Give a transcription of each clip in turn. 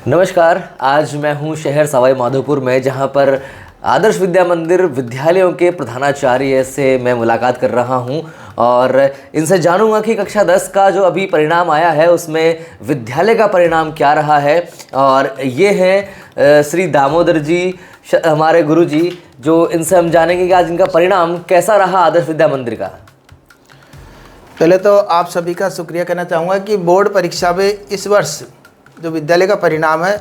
नमस्कार। आज मैं हूं शहर सवाई माधोपुर में, जहां पर आदर्श विद्या मंदिर विद्यालयों के प्रधानाचार्य से मैं मुलाकात कर रहा हूं और इनसे जानूंगा कि कक्षा 10 का जो अभी परिणाम आया है उसमें विद्यालय का परिणाम क्या रहा है। और ये हैं श्री दामोदर जी, हमारे गुरु जी, जो इनसे हम जानेंगे कि आज इनका परिणाम कैसा रहा आदर्श विद्या मंदिर का। पहले तो आप सभी का शुक्रिया करना चाहूँगा कि बोर्ड परीक्षा में इस वर्ष जो विद्यालय का परिणाम है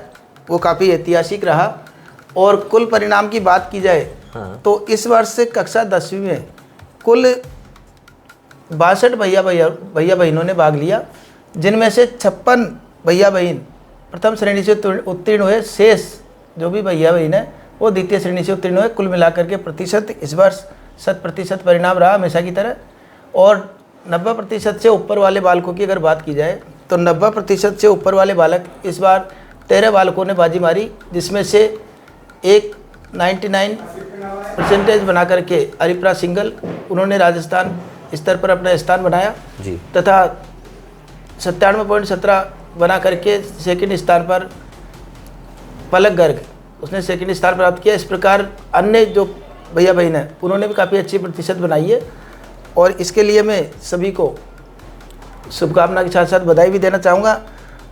वो काफ़ी ऐतिहासिक रहा। और कुल परिणाम की बात की जाए तो इस वर्ष कक्षा 10वीं में कुल 62 भैया बहनों ने भाग लिया, जिनमें से 56 भैया बहन प्रथम श्रेणी से उत्तीर्ण हुए। शेष जो भी भैया बहन है वो द्वितीय श्रेणी से उत्तीर्ण हुए। कुल मिलाकर के प्रतिशत इस वर्ष 100% परिणाम रहा हमेशा की तरह। और 90% से ऊपर वाले बालकों की अगर बात की जाए तो 90% से ऊपर वाले बालक इस बार 13 बालकों ने बाजी मारी, जिसमें से एक 99% बना करके अरिप्रा सिंगल, उन्होंने राजस्थान स्तर पर अपना स्थान बनाया जी, तथा 97.17 बना करके सेकंड स्थान पर पलक गर्ग, उसने सेकंड स्थान प्राप्त किया। इस प्रकार अन्य जो भैया बहन है उन्होंने भी काफ़ी अच्छी प्रतिशत बनाई है और इसके लिए मैं सभी को शुभकामना के साथ साथ बधाई भी देना चाहूँगा।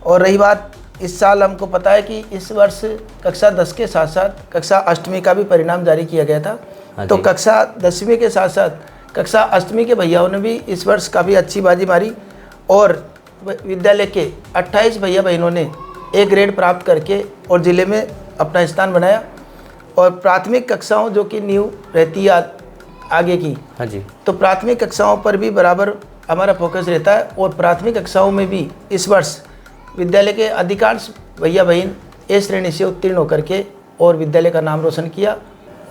और रही बात, इस साल हमको पता है कि इस वर्ष कक्षा 10 के साथ साथ कक्षा 8वीं का भी परिणाम जारी किया गया था। तो कक्षा 10वीं के साथ साथ कक्षा 8वीं के भैयाओं ने भी इस वर्ष काफ़ी अच्छी बाजी मारी और विद्यालय के 28 भैया बहनों ने ए ग्रेड प्राप्त करके और ज़िले में अपना स्थान बनाया। और प्राथमिक कक्षाओं जो कि न्यू रहती है आगे की, हाँ जी, तो प्राथमिक कक्षाओं पर भी बराबर हमारा फोकस रहता है। और प्राथमिक कक्षाओं में भी इस वर्ष विद्यालय के अधिकांश भैया बहन ए श्रेणी से उत्तीर्ण होकर के और विद्यालय का नाम रोशन किया।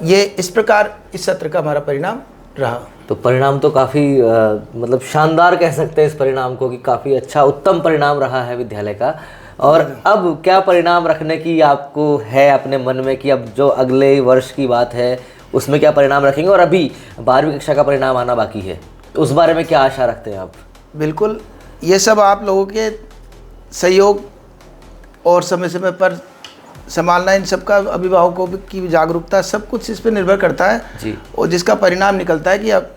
ये इस प्रकार इस सत्र का हमारा परिणाम रहा। तो परिणाम तो काफ़ी मतलब शानदार कह सकते हैं इस परिणाम को, कि काफ़ी अच्छा उत्तम परिणाम रहा है विद्यालय का। और अब क्या परिणाम रखने की आपको है अपने मन में, कि अब जो अगले वर्ष की बात है उसमें क्या परिणाम रखेंगे, और अभी 12वीं कक्षा का परिणाम आना बाकी है, तो उस बारे में क्या आशा रखते हैं आप? बिल्कुल, ये सब आप लोगों के सहयोग और समय समय पर संभालना, इन सब का अभिभावकों की जागरूकता, सब कुछ इस पर निर्भर करता है जी। और जिसका परिणाम निकलता है कि अब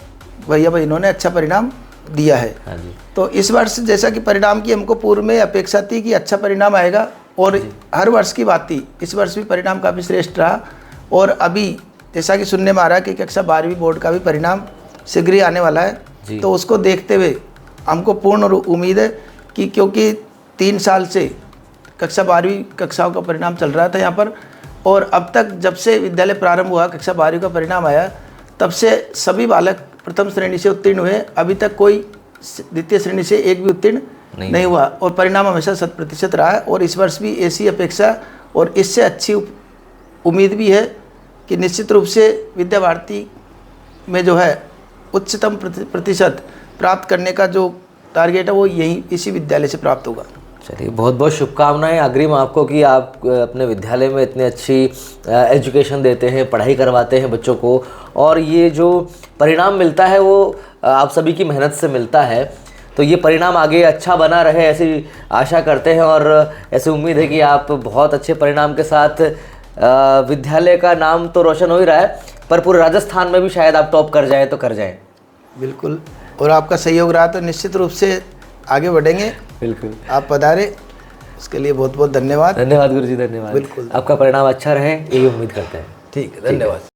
भैया बहनों ने अच्छा परिणाम दिया है। हाँ जी। तो इस वर्ष जैसा कि परिणाम की हमको पूर्व में अपेक्षा थी कि अच्छा परिणाम आएगा और हर वर्ष की बात थी, इस वर्ष भी परिणाम काफ़ी श्रेष्ठ रहा। और अभी जैसा कि सुनने में आ रहा है कि कक्षा 12वीं बोर्ड का भी परिणाम शीघ्र ही आने वाला है, तो उसको देखते हुए हमको पूर्ण उम्मीद है कि, क्योंकि 3 साल से कक्षा 12वीं कक्षाओं का परिणाम चल रहा था यहाँ पर, और अब तक जब से विद्यालय प्रारंभ हुआ कक्षा 12वीं का परिणाम आया, तब से सभी बालक प्रथम श्रेणी से उत्तीर्ण हुए। अभी तक कोई द्वितीय श्रेणी से एक भी उत्तीर्ण नहीं हुआ और परिणाम हमेशा 100% रहा है। और इस वर्ष भी ऐसी अपेक्षा और इससे अच्छी उम्मीद भी है कि निश्चित रूप से विद्या भारती में जो है उच्चतम प्रतिशत प्राप्त करने का जो टारगेट है वो यही इसी विद्यालय से प्राप्त होगा। चलिए, बहुत बहुत शुभकामनाएं अग्रिम आपको कि आप अपने विद्यालय में इतनी अच्छी एजुकेशन देते हैं, पढ़ाई करवाते हैं बच्चों को, और ये जो परिणाम मिलता है वो आप सभी की मेहनत से मिलता है। तो ये परिणाम आगे अच्छा बना रहे ऐसी आशा करते हैं और ऐसी उम्मीद है कि आप बहुत अच्छे परिणाम के साथ विद्यालय का नाम तो रोशन हो ही रहा है, पर पूरे राजस्थान में भी शायद आप टॉप कर जाएं तो कर जाएं। बिल्कुल, और आपका सहयोग रहा तो निश्चित रूप से आगे बढ़ेंगे। बिल्कुल, आप पधारे, उसके लिए बहुत बहुत धन्यवाद। धन्यवाद गुरु जी, धन्यवाद। बिल्कुल, आपका परिणाम अच्छा रहे यही उम्मीद करते हैं। ठीक है, धन्यवाद।